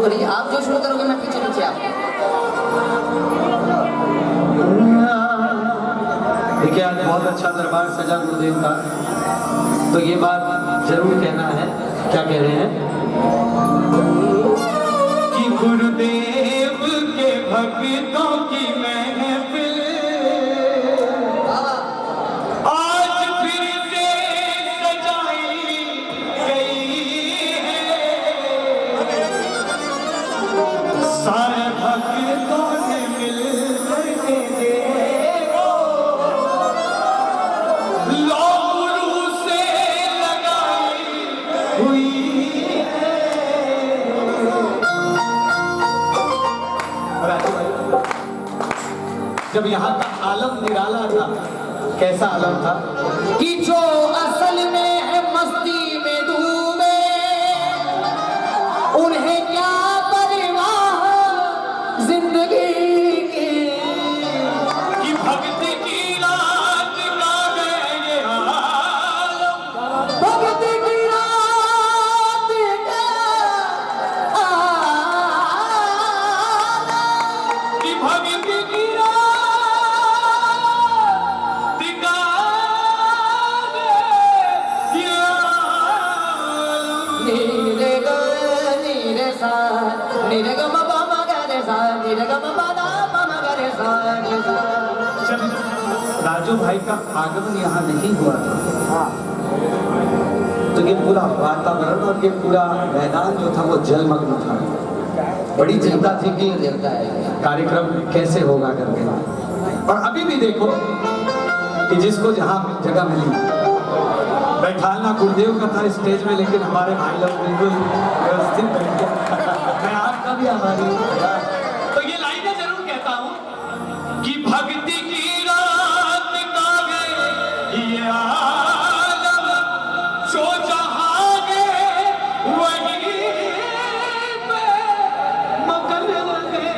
करिए, आप जो शुरू करोगे मैं पीछे पीछे आप। देखिए आज बहुत अच्छा दरबार सजा गुरुदेव का, तो ये बात जरूर कहना है। क्या कह रहे हैं कि गुरुदेव के भक्तों की महफिल आज फिर से सजाई गई है। सारे भक्तों ने मिल करके देखो, लो गुरु से लगाई हुई है। जब यहाँ का आलम निराला था, कैसा आलम था कि जो असल में है मस्ती में डूबे, उन्हें क्या परवाह जिंदगी की। कि भक्ति की रात का है ये आलम, भक्ति की रात का कि भक्ति की रात का ये आलम। नीरे ग नीरे सा नीरे ग म प म ग रे सा नीरे ग म प द म म ग रे सा रे सा। जब राजू भाई का आगमन यहाँ नहीं हुआ था, तो ये पूरा वातावरण और ये पूरा मैदान जो था वो जलमग्न था। बड़ी चिंता थी कि देवता है कार्यक्रम कैसे होगा करके। और अभी भी देखो कि जिसको जहाँ जगह मिली, बैठाना गुरुदेव का था स्टेज में, लेकिन हमारे भाई लोग बिल्कुल व्यवस्थित बैठे। मैं आपका भी आभारी हूँ। तो ये लाइनें जरूर कहता हूँ कि भक्ति की रात का है ये आलम, जो जहाँ गए वहीं पे मगन गए।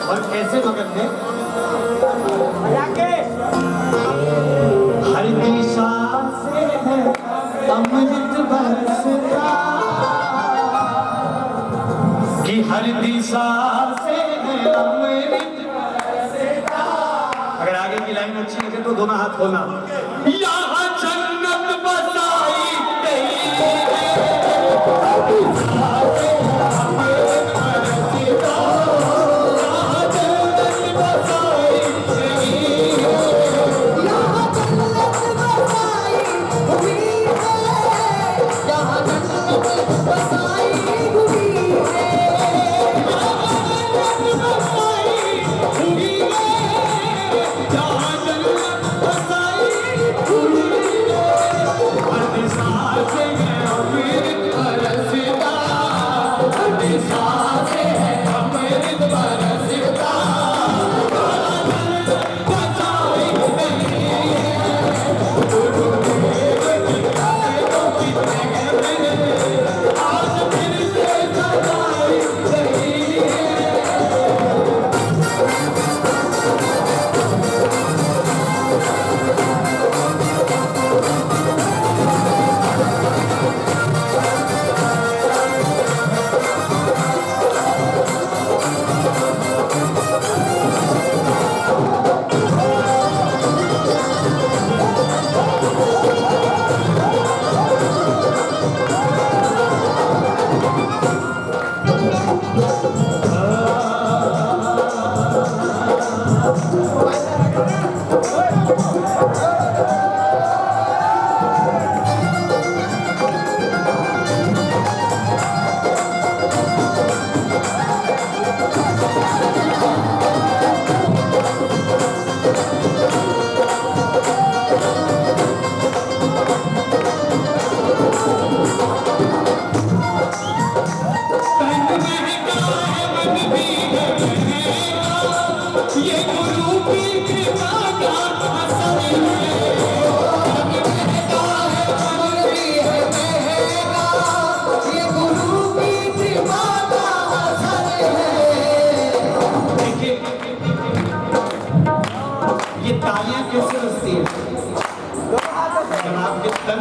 और कैसे मगन थे? हर दिशा से है अमृत बरसता, कि हर दिशा से है अमृत बरसता। अगर आगे की लाइन अच्छी लगे तो दोनों हाथ खोलना। यहाँ जन्नत बसाई गई है।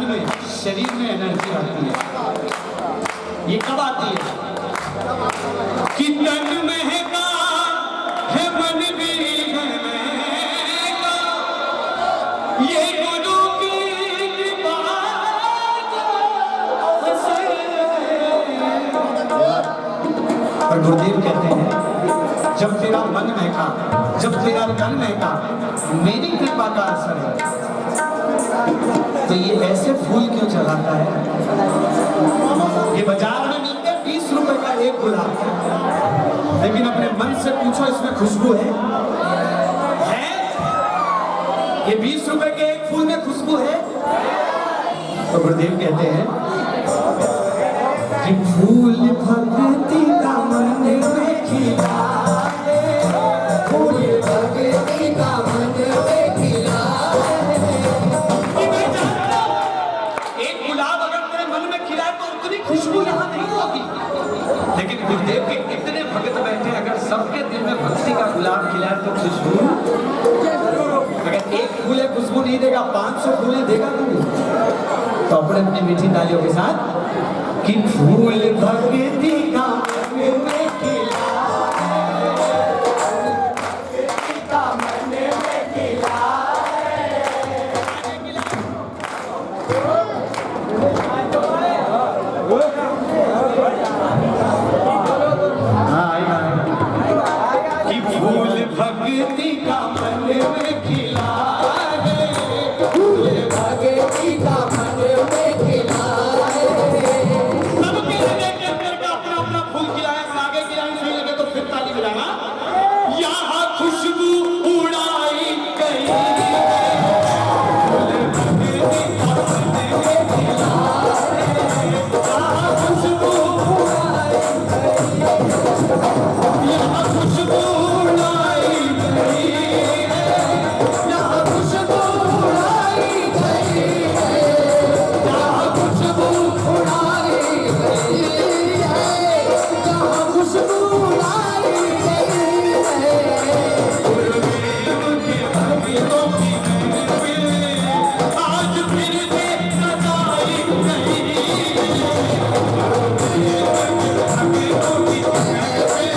में शरीर में एनर्जी आती है। ये कब आती है? कि तन महका है मन भी महका, ये गुरु की कृपा से। और गुरुदेव कहते हैं जब तेरा मन महका, जब तेरा तन महका, मेरी कृपा का असर है। तो ये ऐसे फूल क्यों चढ़ाता है? ये बाजार में मिलते 20 रुपए का एक गुलाब, लेकिन अपने मन से पूछो इसमें खुशबू है? ये 20 रुपए के एक फूल में खुशबू है? तो गुरुदेव कहते हैं कि फूल भक्ति का मन में खिला है, फूल भक्ति का मन में खिला है। एक गुलाब अगर तेरे मन में खिलाए तो उतनी खुशबू यहाँ नहीं होगी। लेकिन गुरुदेव के कितने भक्त बैठे, अगर सबके दिल में भक्ति का गुलाब खिलाए तो खुशबू, अगर एक फूल है खुशबू नहीं देगा, 500 फूलें देगा तो अपने अपनी मीठी तालियों के साथ कि फूल भक्ति का मन में खिला है, भक्ति का मन में खिला है। कि फूल भक्ति का मन में खिला है, फूल भक्ति का मन में खिला है। सबके लगे करके अपना अपना फूल खिलाया, आगे की लाइन सुन लगे तो फिर ताली बजाना। यहाँ खुशबू उड़ाई गई, फूल भक्ति का मन में खिला है। यहाँ खुशबू उड़ाई गई, यहाँ खुशबू उड़ाई गई है, यहाँ खुशबू उड़ाई गई है, यहाँ खुशबू उड़ाई गई है, यहाँ खुशबू उड़ाई गई है। गुरुदेव के भक्तों की महफिल आज फिर से सजाई गई है। गुरुदेव के भक्तों की महफिल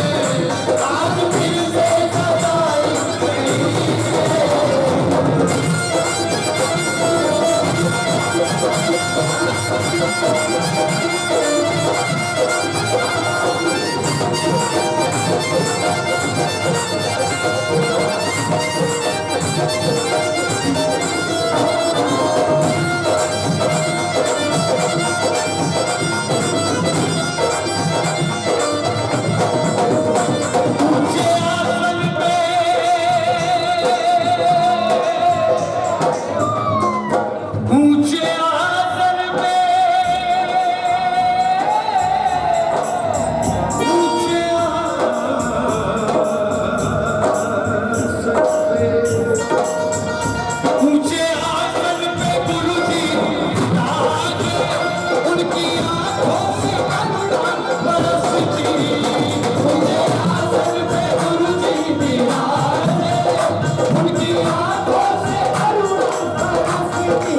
आज फिर से सजाई गई है। ऊंचे आसन पे, ऊंचे आसन पे, ऊंचे आसन पे, ऊंचे आसन पे गुरुजी विराजे, उनकी आंखों से करुणा बरसती। ऊंचे आसन पे गुरुजी विराजे, उनकी आंखों से करुणा बरसती।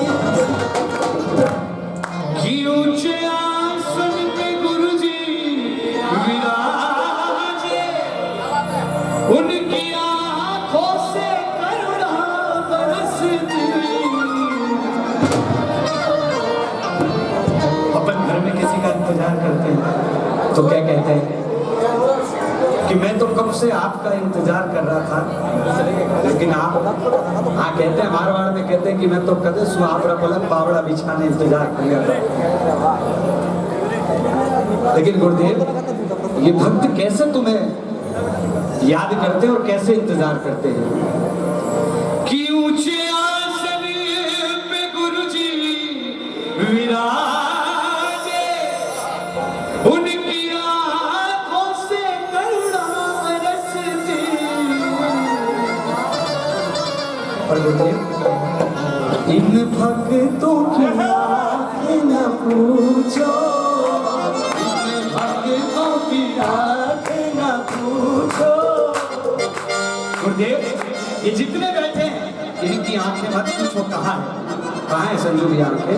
कि ऊंचे आसन पे गुरुजी विराजे, उनकी आंखों से करुणा बरसती। अपन घर में किसी का इंतजार करते हैं तो क्या कहते हैं कि मैं तो कब से आपका इंतजार कर रहा था, लेकिन आप कहते हैं मारवाड़ में कहते हैं कि मैं तो कदे सुहावड़ा पलंग बावड़ा बिछाने इंतजार कर रहा था। लेकिन गुरुदेव ये भक्त कैसे तुम्हें याद करते हैं और कैसे इंतजार करते हैं? कि ऊंचे आसन पे गुरुजी विराजे, उनकी आंखों से करुणा बरसती। और गुरुदेव इन भक्तों की आँखें न पूछो, इन भक्तों की आँखें न पूछो। गुरुदेव ये जितने बैठे हैं इनकी आंखें मत पूछो कहाँ है, कहाँ है संजू भैया के?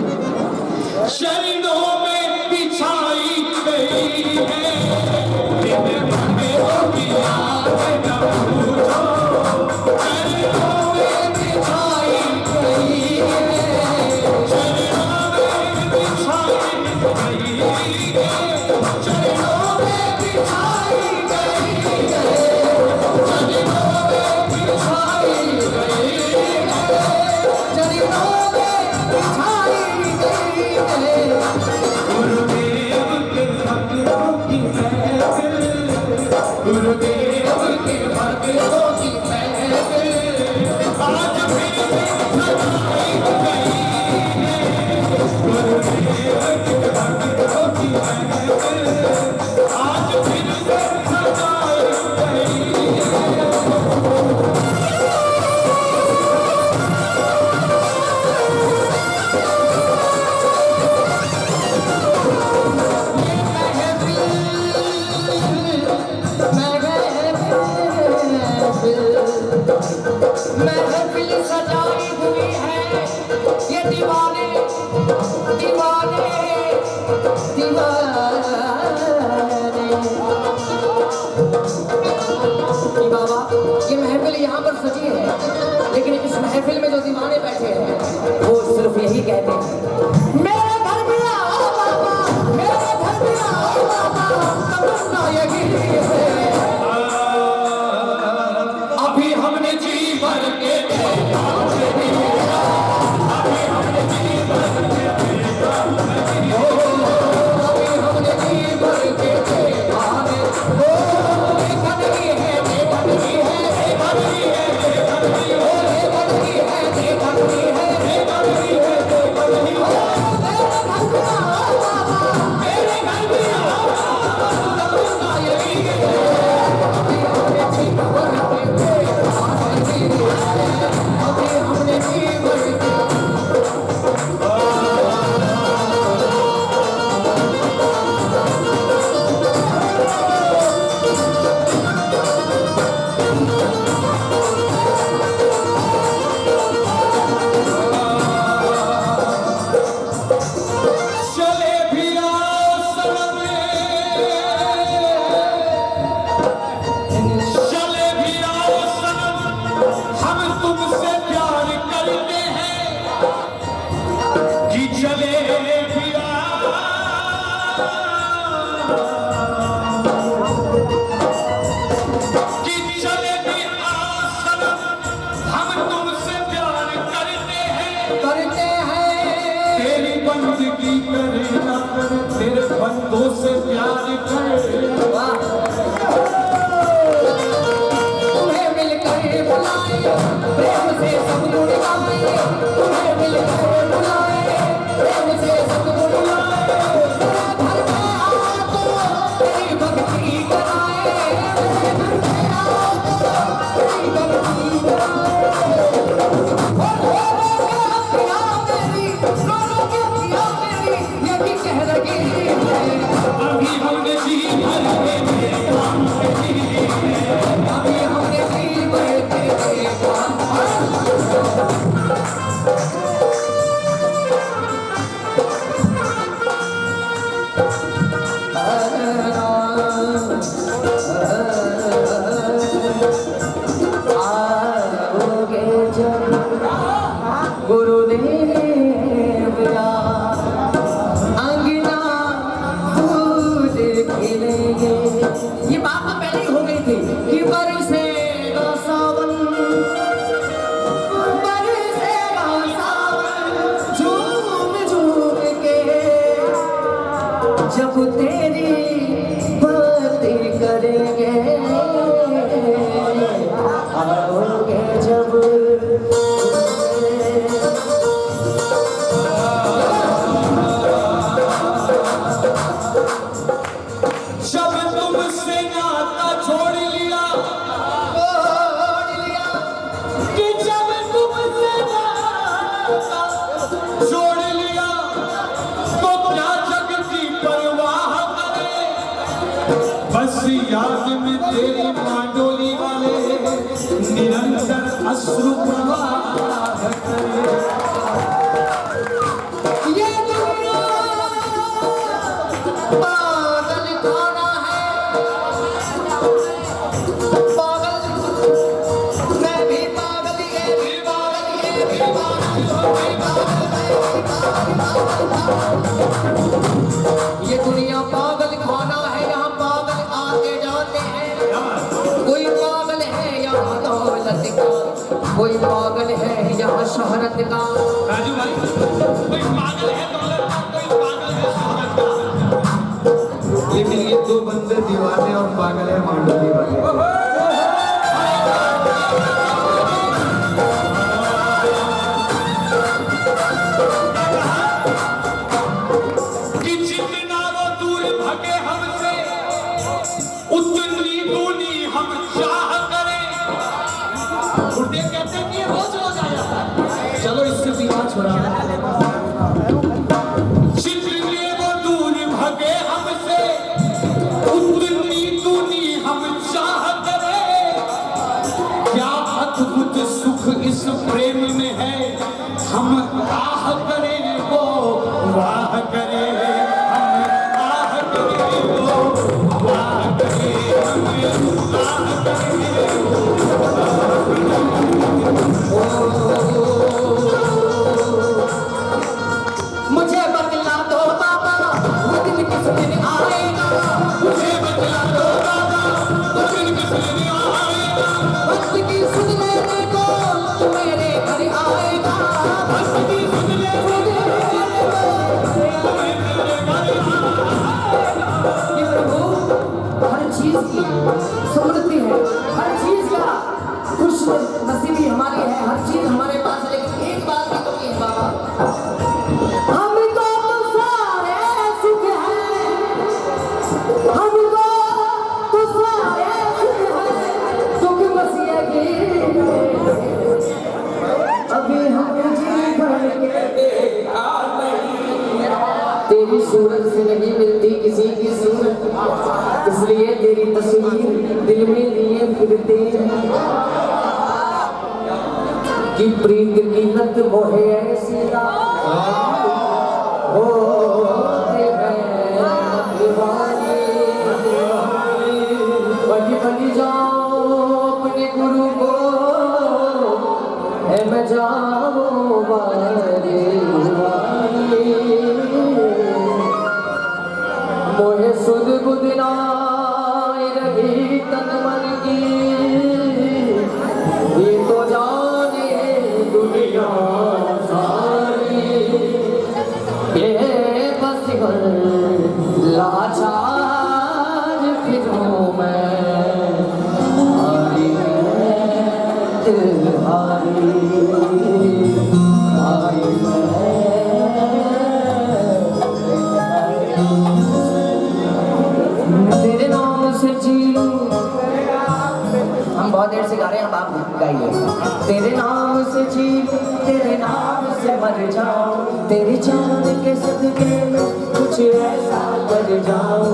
शरणों में बिछाई गई है दिन मंदिरों की याद न भूलो। शरणों में बिछाई गई है, शरणों में बिछाई गई है, शरणों में बिछाई गई है, शरणों में बिछाई गई है, शरणों में बिछाई गई है। गुरुदेव के भक्तों की महफिल, गुरुदेव के भक्तों की महफिल आज फिर सजाई गई है। गुरुदेव के भक्तों की महफिल आज फिर सजाई गई है। महफिल सजाई हुई है, ये दीवाने दीवाने दीवाने। कि बाबा ये महफिल यहाँ पर सजी है, लेकिन इस महफिल में जो दीवाने बैठे हैं वो सिर्फ यही कहते हैं मेरे घर में आओ बाबा, मेरे घर में आओ बाबा, तमन्ना यही है। अभी हमने जी भर के बंदगी करे ना करे, तेरे बंदों से प्यार करे। तुम्हें मिलकर बुलाए, प्रेम से सब गुण गाए, तुम्हें मिलकर बुलाए, प्रेम से सब गुण गाए। घर में आओ तो तेरी भक्ति कराए, घर में आओ तो तेरी भक्ति कराए। अभी हमने जी भर के काम किए, अभी हमने जी भर के काम आओगे जब गुरुदेव का अंगना फूल खिलेंगे। ये बात तो पहले ही हो गई थी कि बरसेगा सावन, बरसेगा सावन झूम झूम के, जब तेरी बातें करेंगे आओगे जब। जब तुमसे नाता छोड़ लिया, कि जब तुमसे नाता छोड़ लिया, तो क्या जग की परवाह करे, बस याद में तेरी मांडोली वाले निरंतर अश्रु प्रवाह करे। ये दुनिया पागल खाना है, यहाँ पागल आते जाते हैं। कोई पागल है यहाँ दौलत का, कोई पागल है यहाँ शोहरत का। राजू भाई, कोई पागल है दौलत का, कोई पागल है शोहरत का, लेकिन ये दो बंदे दीवाने और पागल है मांडली वाले। कि जितना वो दूर भगे हमसे, उतनी दूनी हम चाह करें। गुर्दे कहते हैं कि ये रोज रोज आ जाता है। चलो इससे भी बात छोड़ा। जितने वो दूर भगे हमसे, उतनी दूनी हम चाह करें। क्या अद्भुत सुख इस प्रेम में है, हम आह करें वो वाह करें, हम आह करें वो वाह करें, हम आह करें वो वाह मुझे बतला दो बाबा, वो दिन किस दिन आएगा। मुझे बतला दो बाबा, वो दिन किस दिन आएगा। वक्त की सुन लेने को तू मेरे घर आएगा। वक्त की सुन लेने कि प्रभु हर चीज की समृद्धि है, हर चीज का खुश नसीबी हमारी है, हर चीज हमारे पास है, लेकिन एक बात की कमी है बाबा, हमको तो सारे सुख है, हमको तो सारे सुख है, दुख बस ये अभी हम जी भर के तेरी सूरत से नहीं मिलती किसी की सूरत, इसलिए तेरी तस्वीर दिल में लिए फिरते हैं। कि प्रीत की लत मोहे ऐसी होते हैं दीवाने। बलि जाओ अपने गुरु को, है मैं जाऊं बारे मोहे सुध बुध नाय रही तन मन की, ये तो जाने दुनिया सारी। ये बस लाचार फिरूं मैं, हारी हारी हारी तेरे नाम से जी लूं। हम बहुत देर से गा रहे हैं, अब आप गाइए। तेरे नाम से जी लूं, तेरे नाम से मर जाऊं, तेरी जान के सदके में कुछ ऐसा कर जाऊं।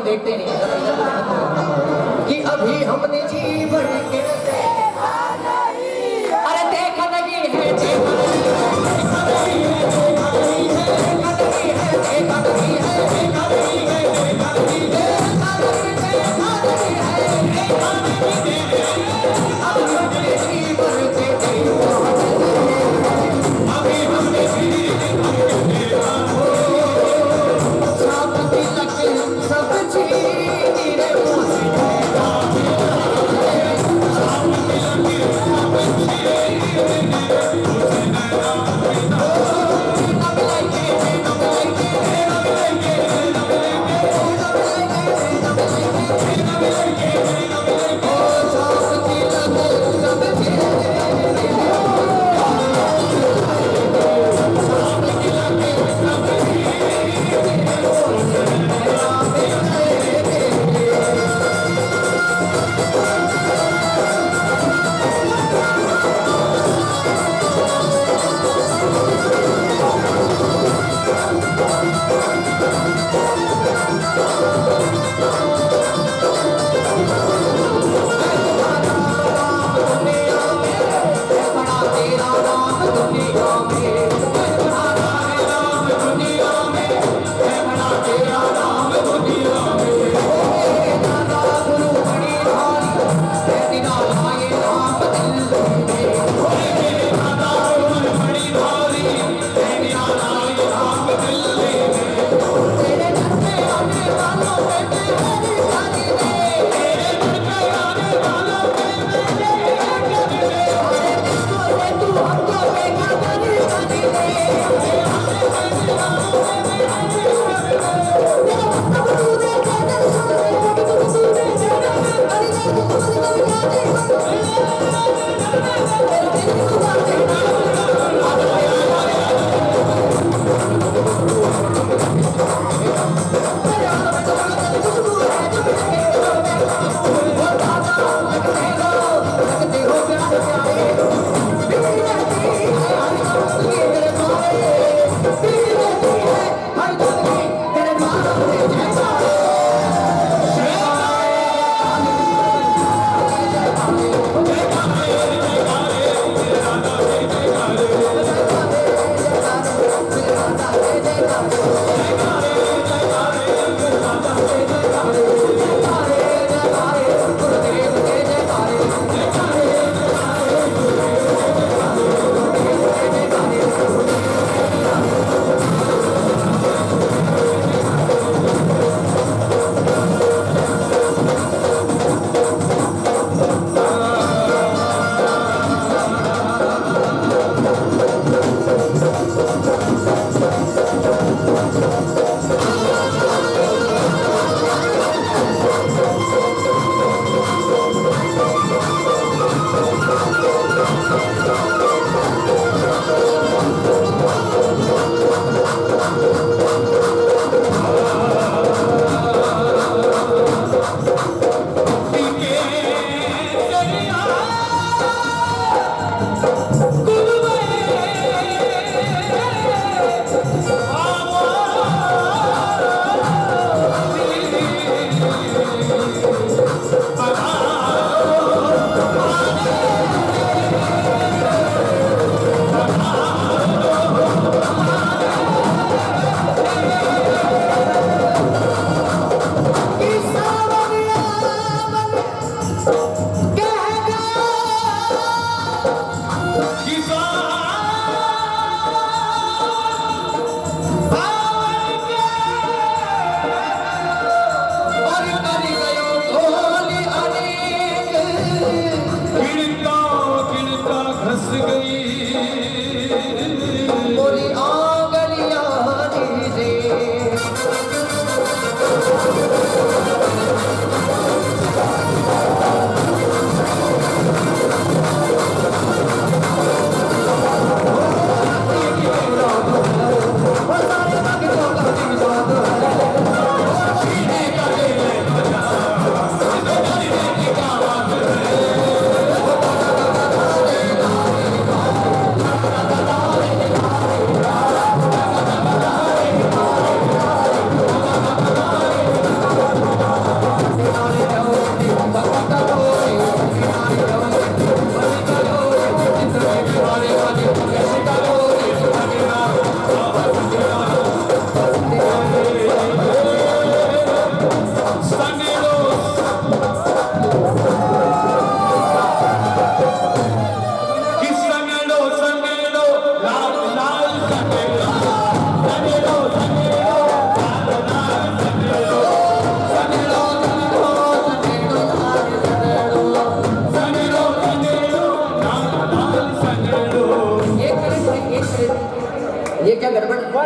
देखते नहीं कि अभी हमने जी भर के अरे देखा नहीं है, देखा नहीं है, देखा नहीं है, देखा नहीं है, देखा नहीं है, देखा नहीं है, देखा नहीं है, देखा नहीं है, देखा नहीं है, अभी हमने जी भर के अभी हमने जी भर के सब तिलक सब चीज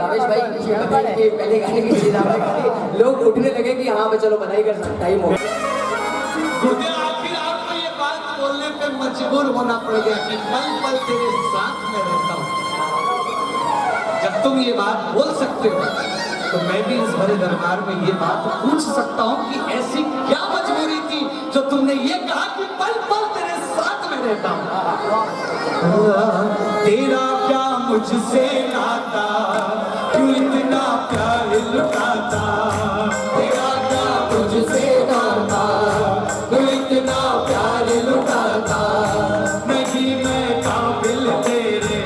भावेश भाई के पहले गाने की चीज आपने करी, लोग उठने लगे कि हाँ भाई चलो बधाई कर सकता टाइम हो मुझे आखिर आपको ये बात बोलने पे मजबूर होना पड़ गया कि पल पल तेरे साथ में रहता हूँ। जब तुम ये बात बोल सकते हो तो मैं भी इस भरे दरबार में ये बात पूछ सकता हूँ कि ऐसी क्या मजबूरी थी जो तुमने ये कहा कि पल पल तेरे साथ में रहता हूँ। तेरा क्या मुझसे नाता, क्यों इतना प्यार लुटाता, तेरा क्या मुझसे नाता, क्यों इतना प्यार लुटाता, नहीं मैं काबिल तेरे,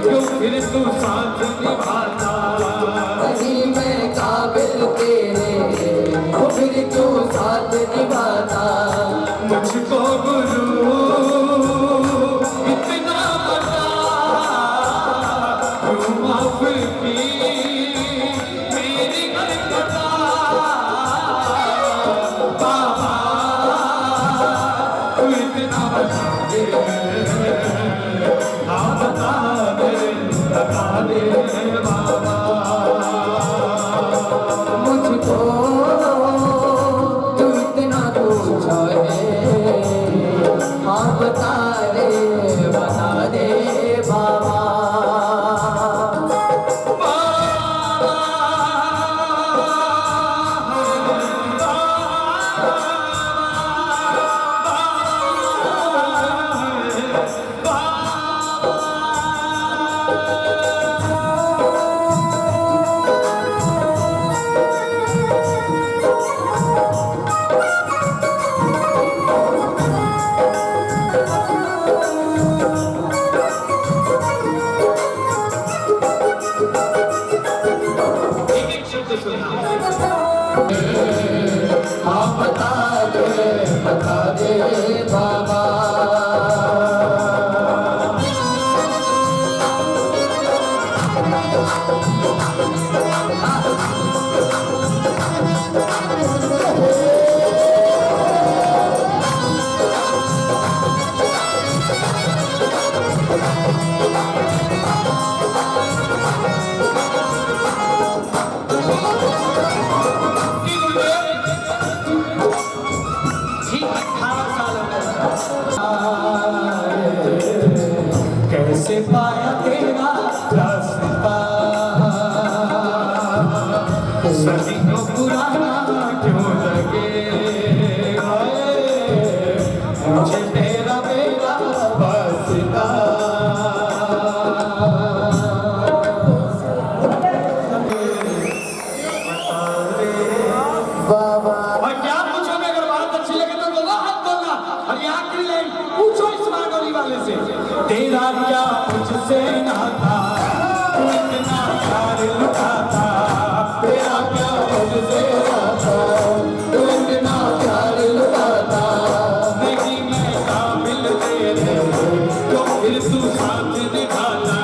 क्यों फिर तू साथ निभाता, नहीं मैं काबिल तेरे तो फिर क्यों साथ निभाता, मुझको गुरु इतना बता, क्यों माफ की मेरी हरकता, बाबा तू इतना बता दे, हाँ बता दे बाबा। मुझको तू इतना पूछो है, हाँ बता दे बाबा। एक शब्द सुना, हाँ बता दे बाबा। ठीक 18 साल कैसे पाया तेरा रास्ता, सदियों पुराना क्यों लगे, मुझे तेरा मेरा वास्ता, बाबा और क्या पूछोगे, अगर बात अच्छी लगे तो बोलो, हाथ बोलना। और ये आखिरी लाइन पूछो इस मानोली वाले से, तेरा क्या मुझसे नाता, तू इतना प्यार लुटाता, तेरा क्या मुझसे नाता, तू इतना प्यार लुटाता, नहीं मैं काबिल तेरे, क्यों फिर तू साथ निभाता,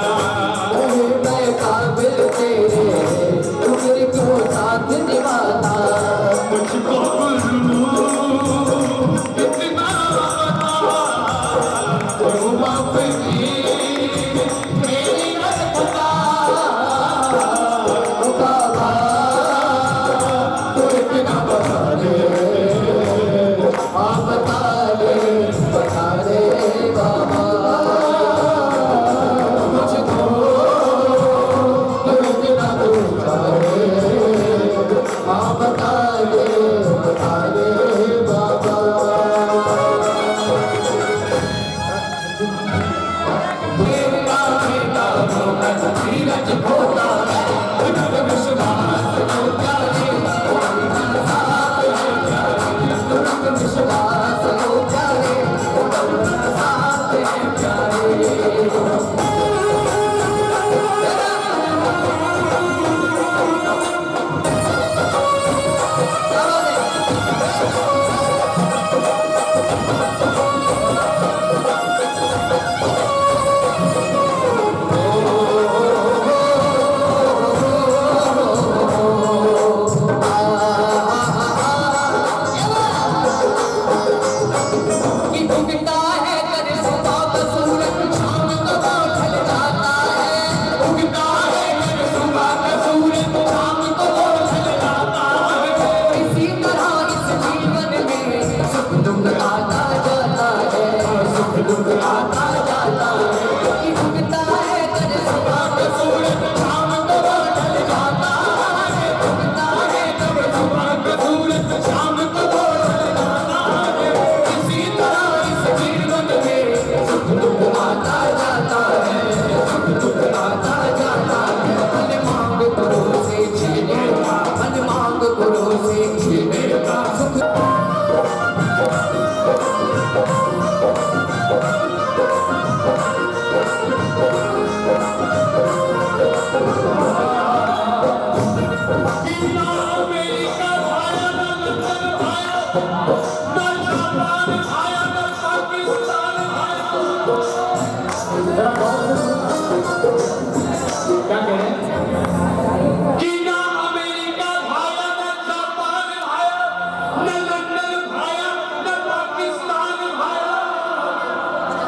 नहीं मैं काबिल तेरे तू फिर क्यों साथ निभाता, मुझको गुरु इतना बता, क्यों माफ की मेरी हरकता, बाबा तू इतना बता दे, हाँ बता दे बाबा। मुझको तू इतना पूछा है, हाँ बता दे बाबा। तेरा बेटा होकर धीरज खोता है, तुझ विश्वास को जाने, तुझ विश्वास को जाने, साथ है प्यारे।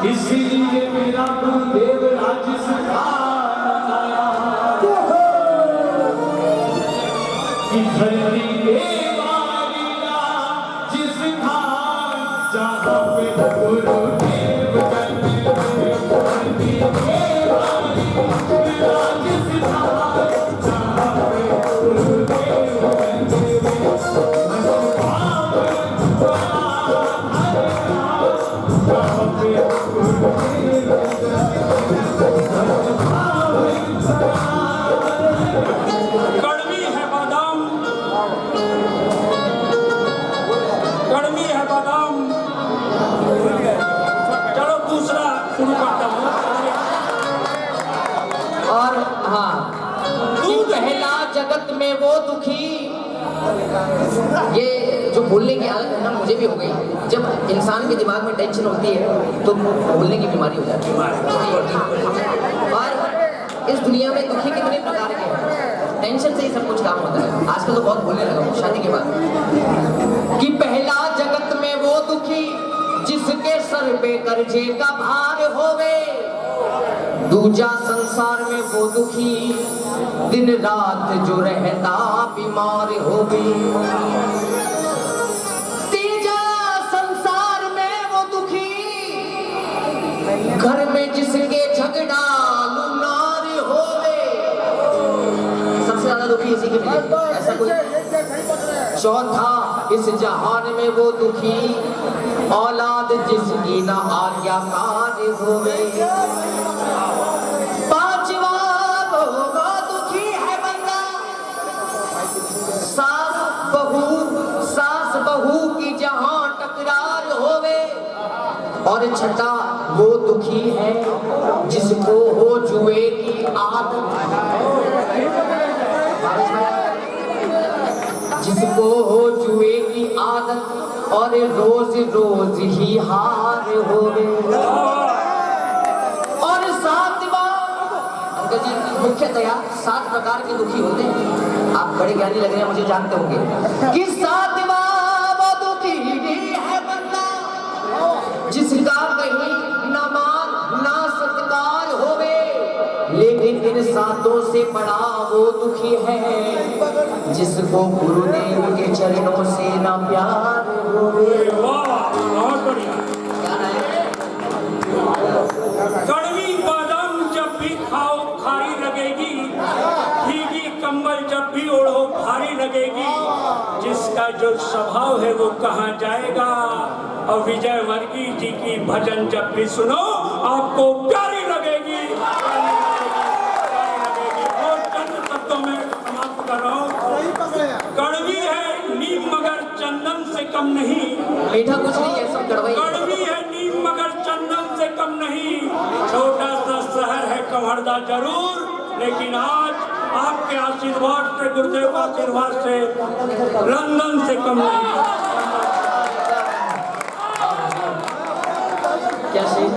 इसलिए मेरा गुरुदेव राजस्थान आया कि धरती देवालीला जिस खान जहाँ पे गुरुदेव करते हुए धरती देवालीला जिस खान जहाँ पे गुरुदेव करते हुए मनोभाव जहाँ पे गुरुदेव कड़वी है बादाम, कड़वी है बादाम। चलो दूसरा शुरू करता हूँ। और हाँ, कि पहला जगत में वो दुखी, ये जो बोलने की आदत है ना मुझे भी हो गई। जब इंसान के दिमाग में टेंशन होती है तो बोलने की बीमारी हो जाती है। और इस दुनिया में दुखी कितने प्रकार के हैं, टेंशन से ही सब कुछ काम होता है। आजकल तो बहुत बोलने लगा हूँ शादी के बाद कि पहला जगत में वो दुखी जिसके सर पे कर्जे का भार होवे, दूजा संसार में वो दुखी दिन रात जो रहता बीमार होवे, तीजा संसार में वो दुखी घर में जिसके झगड़ा लुनार होवे, सबसे ज्यादा दुखी इसी के मिले, ऐसा कोई। चौथा इस जहान में वो दुखी औलाद जिसकी ना आज्ञाकार होवे, पांचवा वो दुखी है बंदा सास बहू की जहां टकरार होवे, और छठा वो दुखी है जिसको हो जुए की आदत, जिसको हो जुए की आदत और रोज रोज ही हार होवे। और सातवां अंकल जी मुख्यतया 7 प्रकार के दुखी होते हैं। आप बड़े ज्ञानी लग रहे हैं, मुझे जानते होंगे कि सातवां वो दुखी है बंदा जिसका कहीं न मान ना सत्कार होवे, लेकिन इन सातों से बड़ा वो दुखी है जिसको गुरुदेव के चरणों से ना प्यार होवे। वाह, बहुत बढ़िया। क्या है? कड़वी बादाम जब भी खाओ खारी लगेगी, भीगी कंबल जब भी ओढ़ो भारी लगेगी, जिसका जो स्वभाव है वो कहाँ जाएगा। और विजय वर्गीय जी की भजन जब भी सुनो आपको प्यारी लगेगी, प्यारी लगेगी। और चंद शब्दों में समाप्त कर रहा हूँ। कड़वी है नीम मगर चंदन से कम नहीं, मीठा कुछ नहीं है, सब कड़वा ही है। कड़वी है नीम मगर चंदन से कम नहीं, छोटा सा शहर है कवर्धा जरूर, लेकिन आज आपके आशीर्वाद से, गुरुदेव के आशीर्वाद से लंदन से कम नहीं। क्या सही